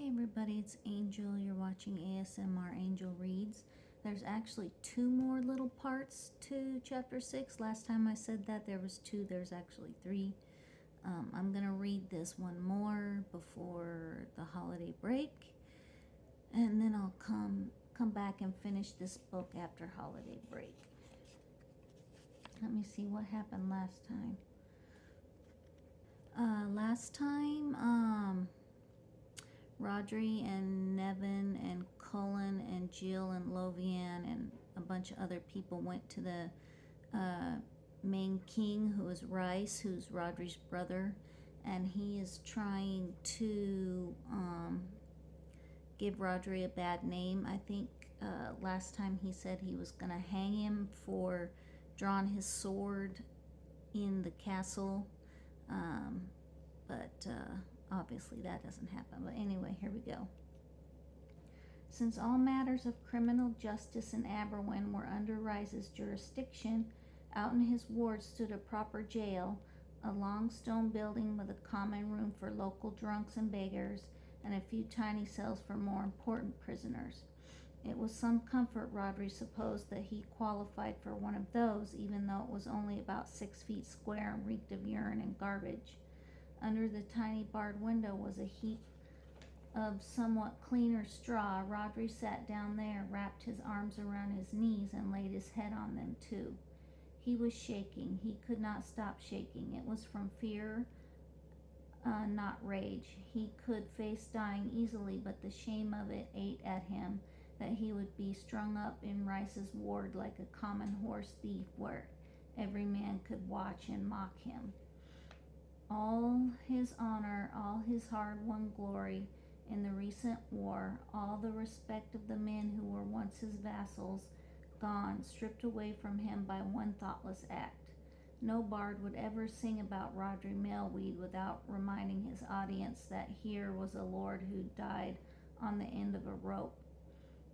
Hey everybody, it's Angel. You're watching ASMR Angel Reads. There's actually two more little parts to chapter 6. Last time I said that there was two, there's actually three. I'm going to read this one more before the holiday break, and then I'll come back and finish this book after holiday break. Let me see what happened last time. Last time, Rodri and Nevin and Cullen and Jill and Lovian and a bunch of other people went to the main king, who is Rice, who's Rodri's brother, and he is trying to give Rodri a bad name. I think last time he said he was going to hang him for drawing his sword in the castle, but obviously that doesn't happen. But anyway, here we go. Since all matters of criminal justice in Aberwin were under Rice's jurisdiction, out in his ward stood a proper jail, a long stone building with a common room for local drunks and beggars, and a few tiny cells for more important prisoners. It was some comfort, Rodri supposed, that he qualified for one of those, even though it was only about 6 feet square and reeked of urine and garbage. Under the tiny barred window was a heap of somewhat cleaner straw. Rodri sat down there, wrapped his arms around his knees, and laid his head on them too. He was shaking. He could not stop shaking. It was from fear, not rage. He could face dying easily, but the shame of it ate at him, that he would be strung up in Rice's ward like a common horse thief, where every man could watch and mock him. All his honor, all his hard-won glory in the recent war, all the respect of the men who were once his vassals, gone, stripped away from him by one thoughtless act. No bard would ever sing about Rodri Mailweed without reminding his audience that here was a lord who died on the end of a rope.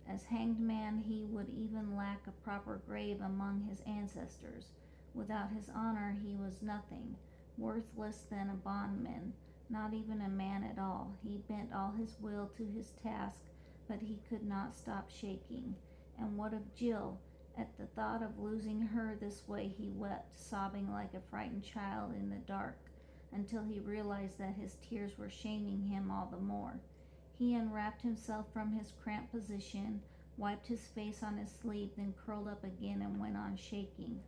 As hanged man, he would even lack a proper grave among his ancestors. Without his honor, he was nothing, worthless than a bondman, not even a man at all. He bent all his will to his task, but he could not stop shaking. And what of Jill? At the thought of losing her this way, he wept, sobbing like a frightened child in the dark, until he realized that his tears were shaming him all the more. He unwrapped himself from his cramped position, wiped his face on his sleeve, then curled up again and went on shaking.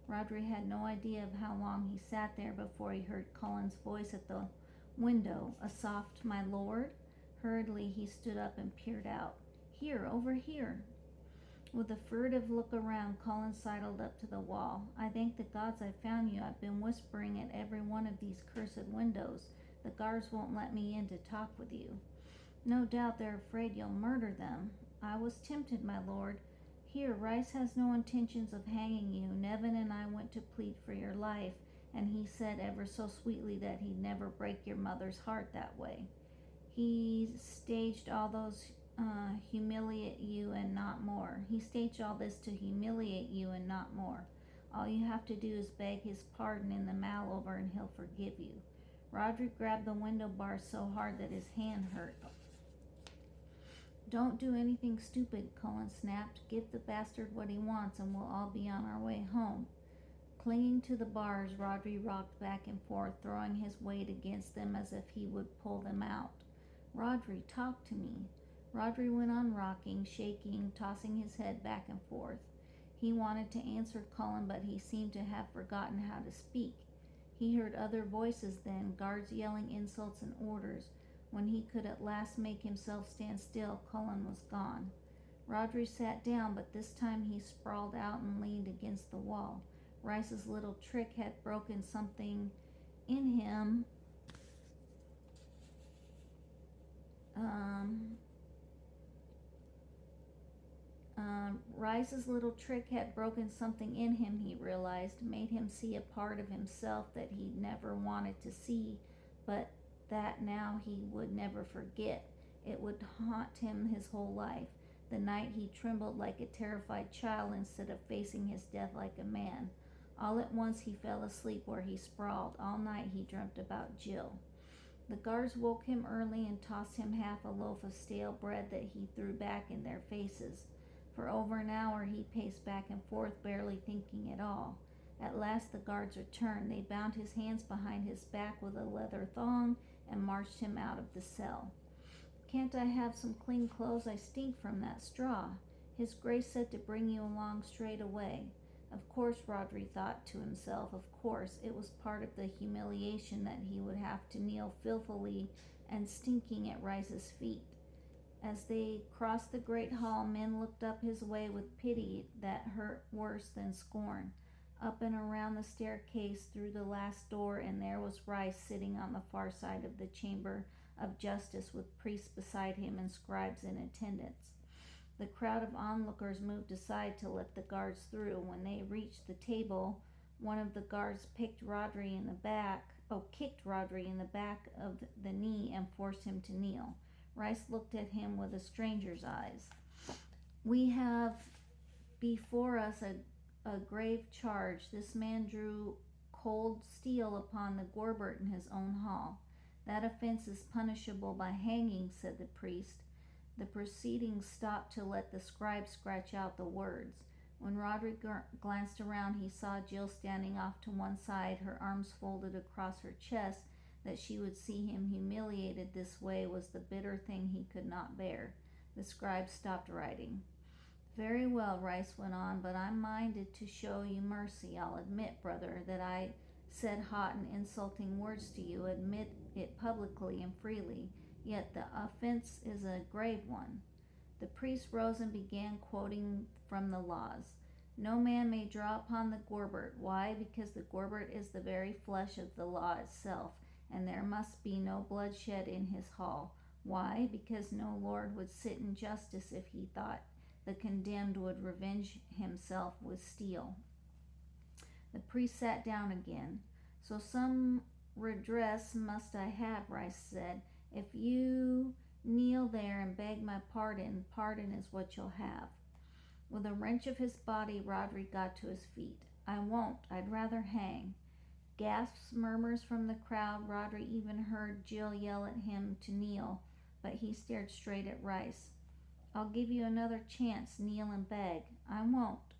Rodri had no idea of how long he sat there before he heard Cullen's voice at the window, a soft, "My lord?" Hurriedly he stood up and peered out. "Here, over here." With a furtive look around, Cullen sidled up to the wall. "I thank the gods I found you. I've been whispering at every one of these cursed windows. The guards won't let me in to talk with you. No doubt they're afraid you'll murder them. I was tempted, my lord. Here, Rice has no intentions of hanging you. Nevin and I went to plead for your life, and he said ever so sweetly that he'd never break your mother's heart that way. He staged all those humiliate you and not more. He staged all this to humiliate you and not more. All you have to do is beg his pardon in the Malover and he'll forgive you." Rodri grabbed the window bars so hard that his hand hurt. "Don't do anything stupid," Cullen snapped. "Give the bastard what he wants and we'll all be on our way home." Clinging to the bars, Rodri rocked back and forth, throwing his weight against them as if he would pull them out. "Rodri, talk to me." Rodri went on rocking, shaking, tossing his head back and forth. He wanted to answer Cullen, but he seemed to have forgotten how to speak. He heard other voices then, guards yelling insults and orders. When he could at last make himself stand still, Cullen was gone. Rodri sat down, but this time he sprawled out and leaned against the wall. Rice's little trick had broken something in him. Rice's little trick had broken something in him, he realized, made him see a part of himself that he'd never wanted to see, but that now he would never forget. It would haunt him his whole life. The night he trembled like a terrified child instead of facing his death like a man. All at once he fell asleep where he sprawled. All night he dreamt about Jill. The guards woke him early and tossed him half a loaf of stale bread that he threw back in their faces. For over an hour he paced back and forth, barely thinking at all. At last the guards returned. They bound his hands behind his back with a leather thong and marched him out of the cell. "Can't I have some clean clothes? I stink from that straw." "His Grace said to bring you along straight away." Of course, Rodri thought to himself, of course, it was part of the humiliation that he would have to kneel filthily and stinking at Rice's feet. As they crossed the great hall, men looked up his way with pity that hurt worse than scorn. Up and around the staircase through the last door, and there was Rice sitting on the far side of the chamber of justice with priests beside him and scribes in attendance. The crowd of onlookers moved aside to let the guards through. When they reached the table, one of the guards kicked Rodri in the back of the knee and forced him to kneel. Rice looked at him with a stranger's eyes. "We have before us a grave charge. This man drew cold steel upon the Gorbert in his own hall. That offense is punishable by hanging," said the priest. The proceedings stopped to let the scribe scratch out the words. When Rodri glanced around, he saw Jill standing off to one side, her arms folded across her chest. That she would see him humiliated this way was the bitter thing he could not bear. The scribe stopped writing. "Very well," Rice went on, "but I'm minded to show you mercy. I'll admit, brother, that I said hot and insulting words to you, admit it publicly and freely. Yet the offense is a grave one." The priest rose and began quoting from the laws. "No man may draw upon the Gorbert." Why? Because the Gorbert is the very flesh of the law itself, and there must be no bloodshed in his hall. Why? Because no lord would sit in justice if he thought the condemned would revenge himself with steel. The priest sat down again. "So some redress must I have," Rice said. "If you kneel there and beg my pardon, pardon is what you'll have." With a wrench of his body, Rodri got to his feet. "I won't. I'd rather hang." Gasps, murmurs from the crowd. Rodri even heard Jill yell at him to kneel, but he stared straight at Rice. "I'll give you another chance. Kneel and beg." "I won't."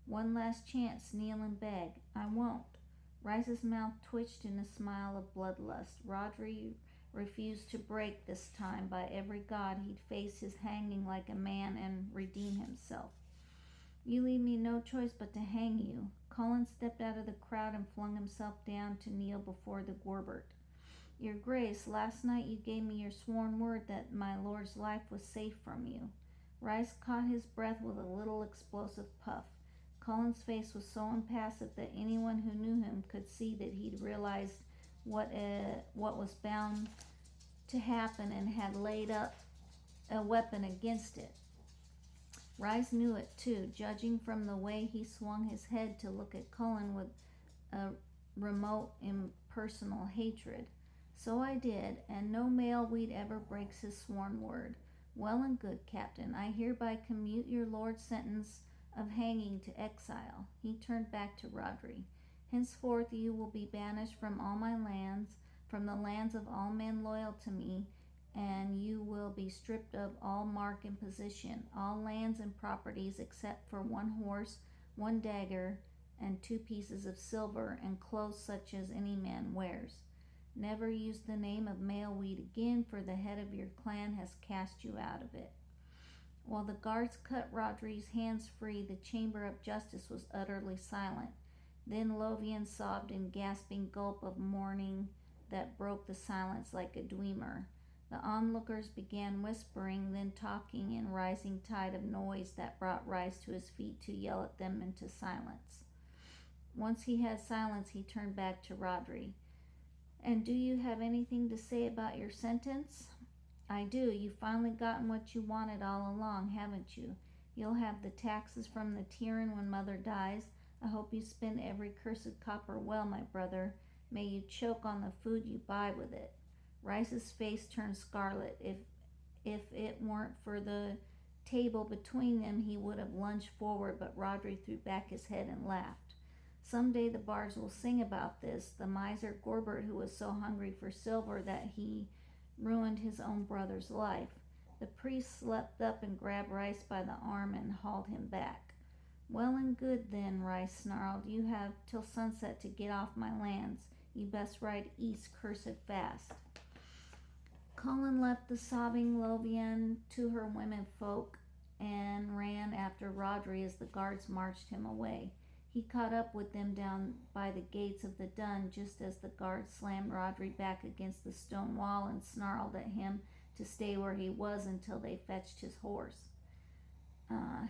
"One last chance. Kneel and beg." "I won't." Rice's mouth twitched in a smile of bloodlust. Rodri refused to break this time. By every god, he'd face his hanging like a man and redeem himself. "You leave me no choice but to hang you." Colin stepped out of the crowd and flung himself down to kneel before the Gorbert. "Your Grace, last night you gave me your sworn word that my lord's life was safe from you." Rice caught his breath with a little explosive puff. Colin's face was so impassive that anyone who knew him could see that he'd realized what was bound to happen and had laid up a weapon against it. Rice knew it too, judging from the way he swung his head to look at Cullen with a remote, impersonal hatred. "So I did, and no male weed ever breaks his sworn word. Well and good, Captain. I hereby commute your lord's sentence of hanging to exile." He turned back to Rodri. "Henceforth you will be banished from all my lands, from the lands of all men loyal to me, and you will be stripped of all mark and position, all lands and properties except for one horse, one dagger, and 2 pieces of silver, and clothes such as any man wears. Never use the name of Maleweed again, for the head of your clan has cast you out of it." While the guards cut Rodri's hands free, the chamber of justice was utterly silent. Then Lovian sobbed in gasping gulp of mourning that broke the silence like a dwemer. The onlookers began whispering, then talking in rising tide of noise that brought Rice to his feet to yell at them into silence. Once he had silence, he turned back to Rodri. "And do you have anything to say about your sentence?" "I do. You've finally gotten what you wanted all along, haven't you? You'll have the taxes from the tyrant when Mother dies. I hope you spend every cursed copper well, my brother. May you choke on the food you buy with it." Rice's face turned scarlet. If it weren't for the table between them, he would have lunged forward, but Rodri threw back his head and laughed. Someday the bards will sing about this, the miser Gorbert who was so hungry for silver that he ruined his own brother's life. The priest leapt up and grabbed Rice by the arm and hauled him back. Well and good then, Rice snarled. You have till sunset to get off my lands. You best ride east cursed fast. Colin left the sobbing Lovian to her womenfolk and ran after Rodri as the guards marched him away. He caught up with them down by the gates of the dun just as the guards slammed Rodri back against the stone wall and snarled at him to stay where he was until they fetched his horse.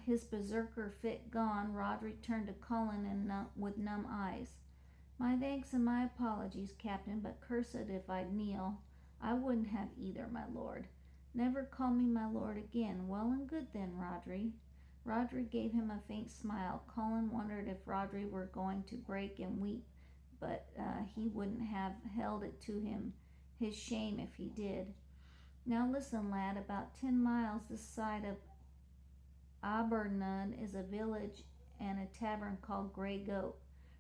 His berserker fit gone, Rodri turned to Colin with numb eyes. My thanks and my apologies, Captain, but cursed if I'd kneel. I wouldn't have either, my lord. Never call me my lord again. Well and good then, Rodri. Rodri gave him a faint smile. Colin wondered if Rodri were going to break and weep, but he wouldn't have held it to him, his shame, if he did. Now listen, lad, about 10 miles this side of Abernud is a village and a tavern called Grey Goat.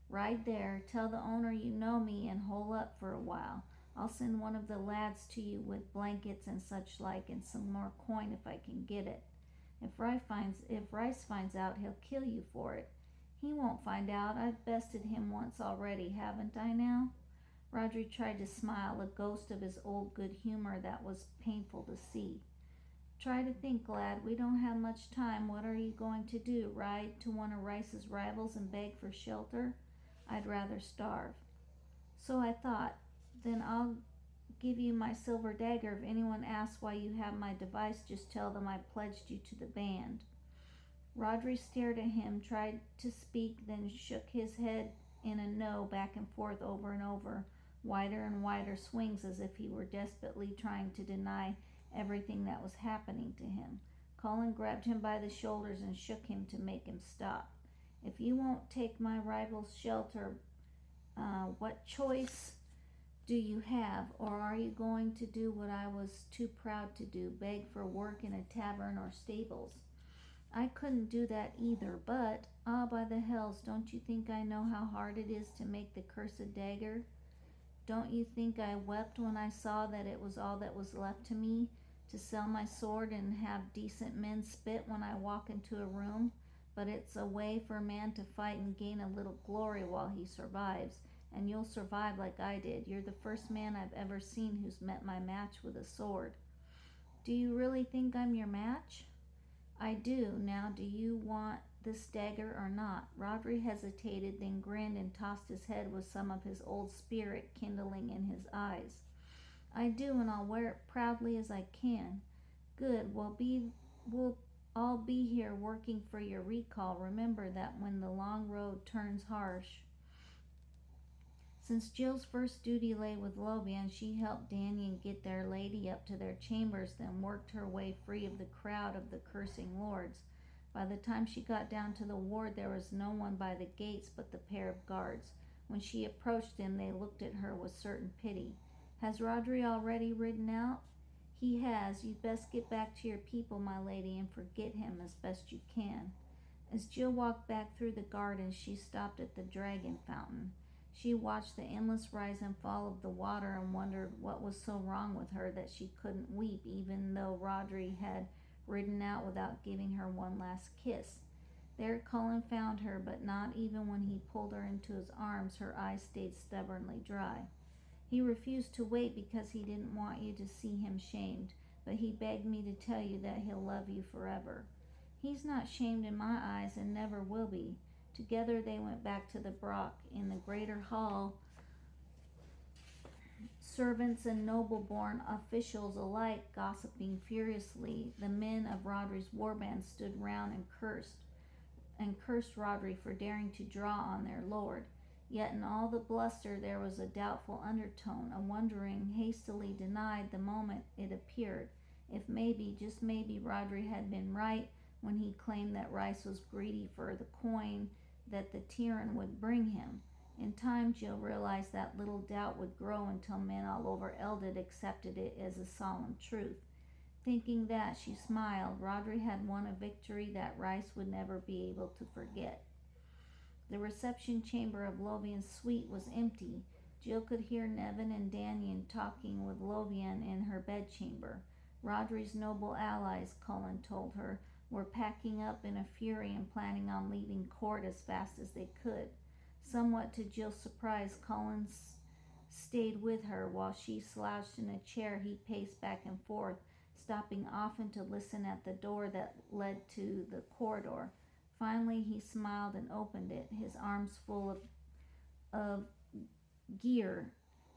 Ride there, tell the owner you know me, and hole up for a while. I'll send one of the lads to you with blankets and such like, and some more coin if I can get it. If Rice finds out, he'll kill you for it. He won't find out. I've bested him once already, haven't I now? Rodri tried to smile, a ghost of his old good humor that was painful to see. Try to think, lad. We don't have much time. What are you going to do? Ride to one of Rice's rivals and beg for shelter? I'd rather starve. So I thought. Then I'll give you my silver dagger. If anyone asks why you have my device, just tell them I pledged you to the band. Rodri stared at him, tried to speak, then shook his head in a no, back and forth over and over, wider and wider swings as if he were desperately trying to deny everything that was happening to him. Colin grabbed him by the shoulders and shook him to make him stop. If you won't take my rival's shelter, what choice do you have, or are you going to do what I was too proud to do, beg for work in a tavern or stables? I couldn't do that either, but, by the hells, don't you think I know how hard it is to make the cursed dagger? Don't you think I wept when I saw that it was all that was left to me, to sell my sword and have decent men spit when I walk into a room? But it's a way for a man to fight and gain a little glory while he survives. And you'll survive like I did. You're the first man I've ever seen who's met my match with a sword. Do you really think I'm your match? I do. Now, do you want this dagger or not? Rodri hesitated, then grinned and tossed his head with some of his old spirit kindling in his eyes. I do, and I'll wear it proudly as I can. Good. We'll all be here working for your recall. Remember that when the long road turns harsh. Since Jill's first duty lay with Lovian, she helped Daniel get their lady up to their chambers, then worked her way free of the crowd of the cursing lords. By the time she got down to the ward, there was no one by the gates but the pair of guards. When she approached them, they looked at her with certain pity. Has Rodri already ridden out? He has. You'd best get back to your people, my lady, and forget him as best you can. As Jill walked back through the garden, she stopped at the dragon fountain. She watched the endless rise and fall of the water and wondered what was so wrong with her that she couldn't weep, even though Rodri had ridden out without giving her one last kiss. There Colin found her, but not even when he pulled her into his arms, her eyes stayed stubbornly dry. He refused to wait because he didn't want you to see him shamed, but he begged me to tell you that he'll love you forever. He's not shamed in my eyes and never will be. Together they went back to the Brock. In the greater hall, servants and noble-born officials alike gossiping furiously. The men of Rodri's warband stood round and cursed Rodri for daring to draw on their lord. Yet in all the bluster there was a doubtful undertone, a wondering hastily denied the moment it appeared. If maybe, just maybe, Rodri had been right when he claimed that Rice was greedy for the coin that the tyrant would bring him. In time, Jill realized that little doubt would grow until men all over Eldad accepted it as a solemn truth. Thinking that, she smiled. Rodri had won a victory that Rice would never be able to forget. The reception chamber of Lovian's suite was empty. Jill could hear Nevin and Danyan talking with Lovian in her bedchamber. Rodri's noble allies, Cullen told her, were packing up in a fury and planning on leaving court as fast as they could. Somewhat to Jill's surprise, Cullen stayed with her while she slouched in a chair. He paced back and forth, stopping often to listen at the door that led to the corridor. Finally, he smiled and opened it, his arms full of gear.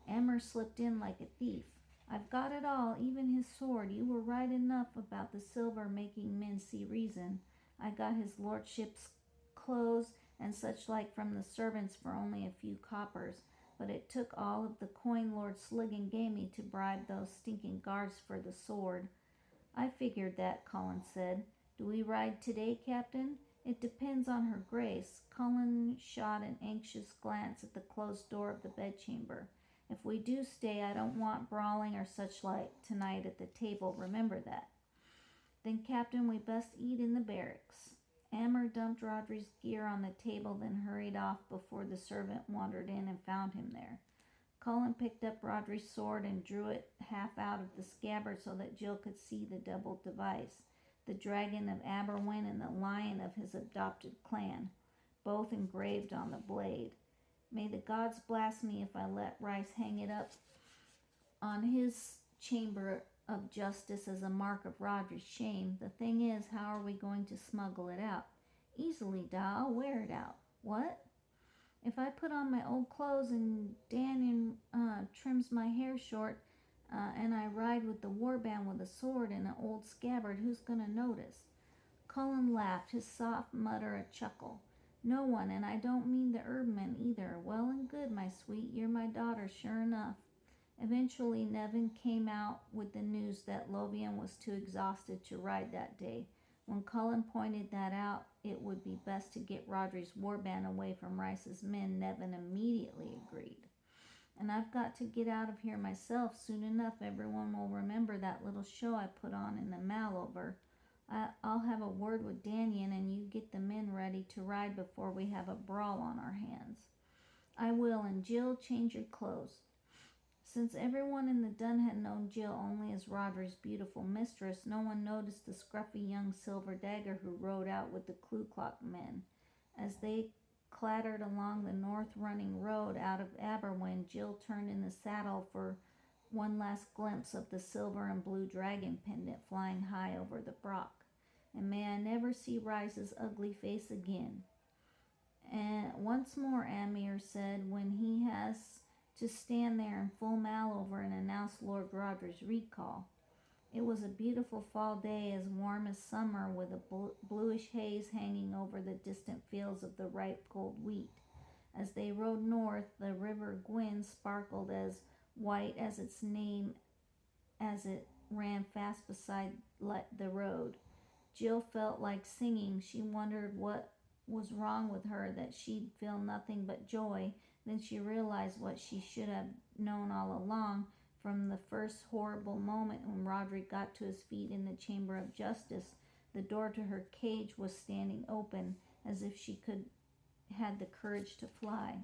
Emmer slipped in like a thief. I've got it all, even his sword. You were right enough about the silver making men see reason. I got his lordship's clothes and such like from the servants for only a few coppers, but it took all of the coin Lord Sligan gave me to bribe those stinking guards for the sword. I figured that, Cullen said. Do we ride today, Captain? It depends on her grace. Cullen shot an anxious glance at the closed door of the bedchamber. If we do stay, I don't want brawling or such like tonight at the table. Remember that. Then, Captain, we best eat in the barracks. Ammer dumped Rodri's gear on the table, then hurried off before the servant wandered in and found him there. Cullen picked up Rodri's sword and drew it half out of the scabbard so that Jill could see the double device, the dragon of Aberwin and the lion of his adopted clan, both engraved on the blade. May the gods blast me if I let Rice hang it up on his chamber of justice as a mark of Rodri's shame. The thing is, how are we going to smuggle it out? Easily, Da. I'll wear it out. What? If I put on my old clothes and Daniel trims my hair short and I ride with the warband with a sword and an old scabbard, who's going to notice? Cullen laughed, his soft mutter a chuckle. No one, and I don't mean the Erbmen either. Well and good, my sweet, you're my daughter, sure enough. Eventually, Nevin came out with the news that Lovian was too exhausted to ride that day. When Cullen pointed that out, it would be best to get Rodri's warband away from Rice's men, Nevin immediately agreed. And I've got to get out of here myself soon enough. Everyone will remember that little show I put on in the Malover. I'll have a word with Danyan and you get the men ready to ride before we have a brawl on our hands. I will, and Jill, change your clothes. Since everyone in the dun had known Jill only as Rodri's beautiful mistress, no one noticed the scruffy young silver dagger who rode out with the Cluclock men. As they clattered along the north-running road out of Aberwin, Jill turned in the saddle for one last glimpse of the silver and blue dragon pendant flying high over the brock. And may I never see Rice's ugly face again. And once more, Amir said, when he has to stand there in full Malover and announce Lord Rodri's recall. It was a beautiful fall day, as warm as summer, with a bluish haze hanging over the distant fields of the ripe gold wheat. As they rode north, the river Gwyn sparkled as white as its name as it ran fast beside the road. Jill felt like singing. She wondered what was wrong with her, that she'd feel nothing but joy. Then she realized what she should have known all along. From the first horrible moment when Rodri got to his feet in the Chamber of Justice, the door to her cage was standing open, as if she had the courage to fly.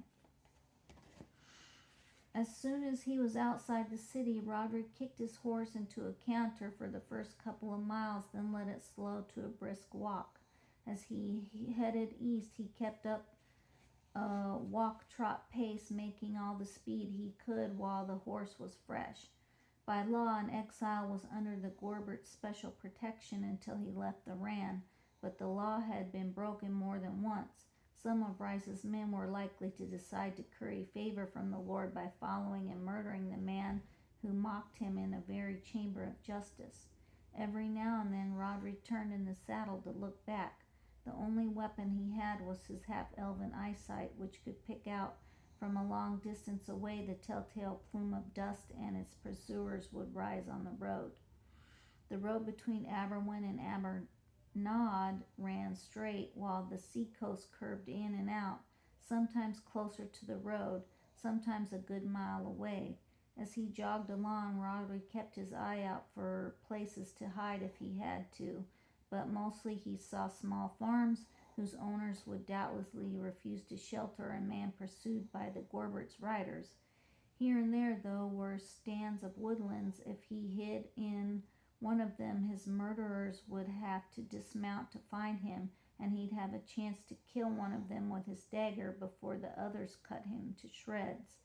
As soon as he was outside the city, Rodri kicked his horse into a canter for the first couple of miles, then let it slow to a brisk walk. As he headed east, he kept up a walk-trot pace, making all the speed he could while the horse was fresh. By law, an exile was under the Gorbert's special protection until he left the Ran, but the law had been broken more than once. Some of Rice's men were likely to decide to curry favor from the Lord by following and murdering the man who mocked him in the very chamber of justice. Every now and then Rodri turned in the saddle to look back. The only weapon he had was his half-elven eyesight, which could pick out from a long distance away the telltale plume of dust and its pursuers would rise on the road. The road between Aberwin and Abernod ran straight, while the seacoast curved in and out, sometimes closer to the road, sometimes a good mile away. As he jogged along, Rodri kept his eye out for places to hide if he had to, but mostly he saw small farms, whose owners would doubtlessly refuse to shelter a man pursued by the Gorbert's riders. Here and there, though, were stands of woodlands. If he hid in one of them, his murderers would have to dismount to find him, and he'd have a chance to kill one of them with his dagger before the others cut him to shreds.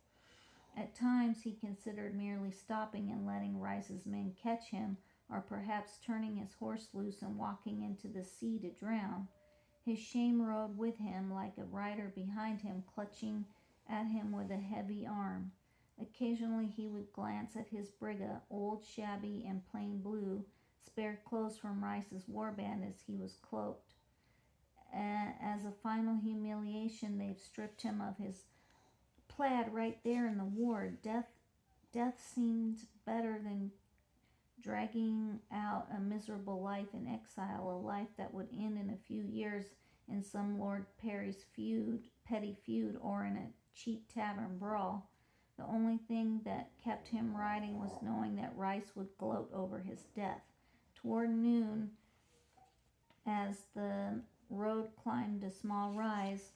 At times he considered merely stopping and letting Rice's men catch him, or perhaps turning his horse loose and walking into the sea to drown. His shame rode with him like a rider behind him, clutching at him with a heavy arm. Occasionally he would glance at his brigga, old, shabby, and plain blue, spare clothes from Rice's warband as he was cloaked. As a final humiliation, they've stripped him of his plaid right there in the ward. Death seemed better than dragging out a miserable life in exile, a life that would end in a few years in some Lord Perry's petty feud, or in a cheap tavern brawl. The only thing that kept him riding was knowing that Rice would gloat over his death. Toward noon, as the road climbed a small rise,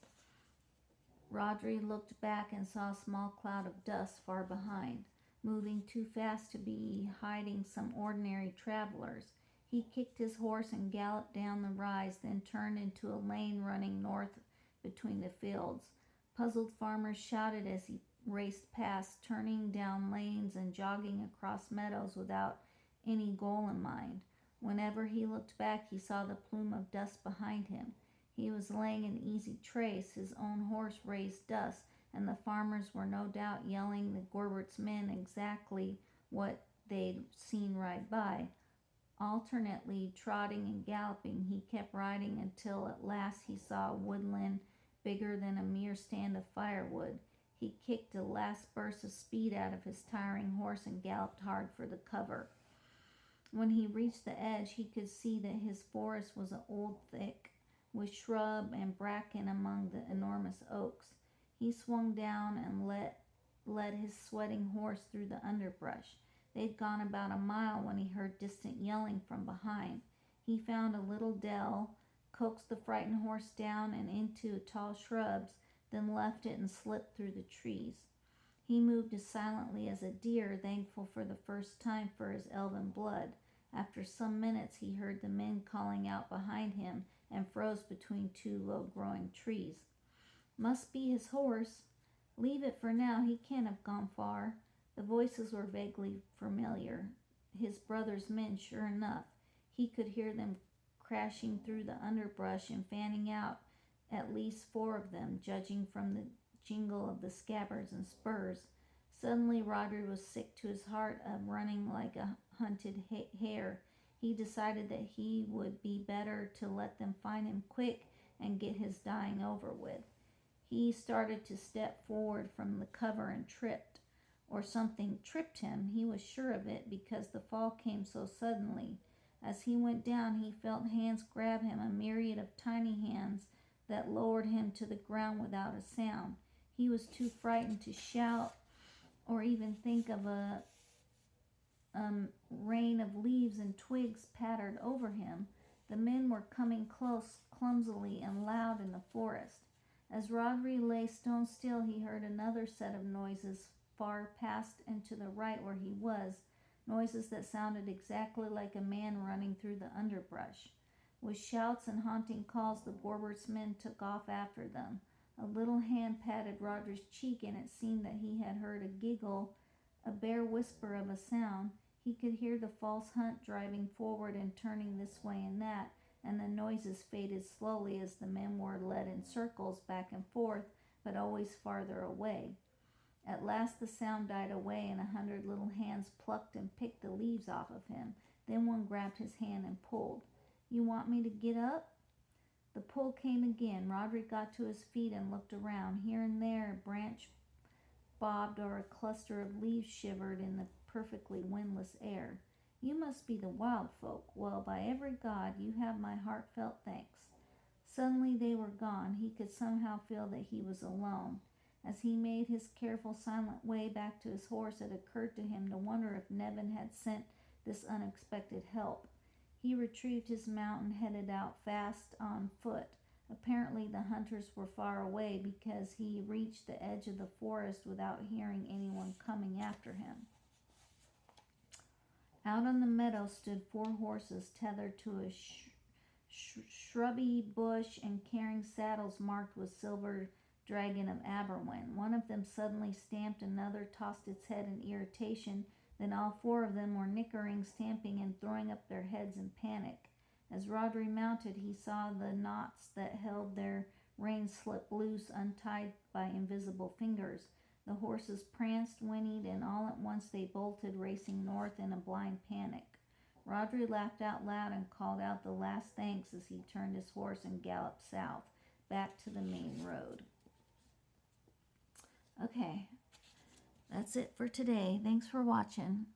Rodri looked back and saw a small cloud of dust far behind, moving too fast to be hiding some ordinary travelers. He kicked his horse and galloped down the rise, then turned into a lane running north between the fields. Puzzled farmers shouted as he raced past, turning down lanes and jogging across meadows without any goal in mind. Whenever he looked back, he saw the plume of dust behind him. He was laying an easy trace. His own horse raised dust, and the farmers were no doubt yelling the Gorbert's men exactly what they'd seen ride by. Alternately trotting and galloping, he kept riding until at last he saw a woodland bigger than a mere stand of firewood. He kicked a last burst of speed out of his tiring horse and galloped hard for the cover. When he reached the edge, he could see that his forest was old thick, with shrub and bracken among the enormous oaks. He swung down and led his sweating horse through the underbrush. They'd gone about a mile when he heard distant yelling from behind. He found a little dell, coaxed the frightened horse down and into tall shrubs, then left it and slipped through the trees. He moved as silently as a deer, thankful for the first time for his elven blood. After some minutes he heard the men calling out behind him and froze between two low-growing trees. Must be his horse. Leave it for now, he can't have gone far. The voices were vaguely familiar. His brother's men, sure enough. He could hear them crashing through the underbrush and fanning out, at least 4 of them, judging from the jingle of the scabbards and spurs. Suddenly Rodri was sick to his heart of running like a hunted hare. He decided that he would be better to let them find him quick and get his dying over with. He started to step forward from the cover and tripped. Or something tripped him. He was sure of it because the fall came so suddenly. As he went down, he felt hands grab him, a myriad of tiny hands that lowered him to the ground without a sound. He was too frightened to shout or even think of a rain of leaves and twigs pattered over him. The men were coming close, clumsily and loud in the forest. As Rodri lay stone still, he heard another set of noises far past and to the right where he was, noises that sounded exactly like a man running through the underbrush. With shouts and haunting calls, the Gorbert's men took off after them. A little hand patted Rodri's cheek, and it seemed that he had heard a giggle, a bare whisper of a sound. He could hear the false hunt driving forward and turning this way and that, and the noises faded slowly as the men were led in circles back and forth, but always farther away. At last the sound died away, and 100 little hands plucked and picked the leaves off of him. Then one grabbed his hand and pulled. "You want me to get up?" The pull came again. Rodri got to his feet and looked around. Here and there a branch bobbed or a cluster of leaves shivered in the perfectly windless air. "You must be the wild folk. Well, by every god, you have my heartfelt thanks." Suddenly they were gone. He could somehow feel that he was alone. As he made his careful, silent way back to his horse, it occurred to him to wonder if Nevin had sent this unexpected help. He retrieved his mount and headed out fast on foot. Apparently the hunters were far away because he reached the edge of the forest without hearing anyone coming after him. Out on the meadow stood 4 horses tethered to a shrubby bush and carrying saddles marked with silver dragon of Aberwen. One of them suddenly stamped, another tossed its head in irritation, then all 4 of them were nickering, stamping, and throwing up their heads in panic. As Rodri mounted, he saw the knots that held their reins slip loose, untied by invisible fingers. The horses pranced, whinnied, and all at once they bolted, racing north in a blind panic. Rodri laughed out loud and called out the last thanks as he turned his horse and galloped south, back to the main road. Okay, that's it for today. Thanks for watching.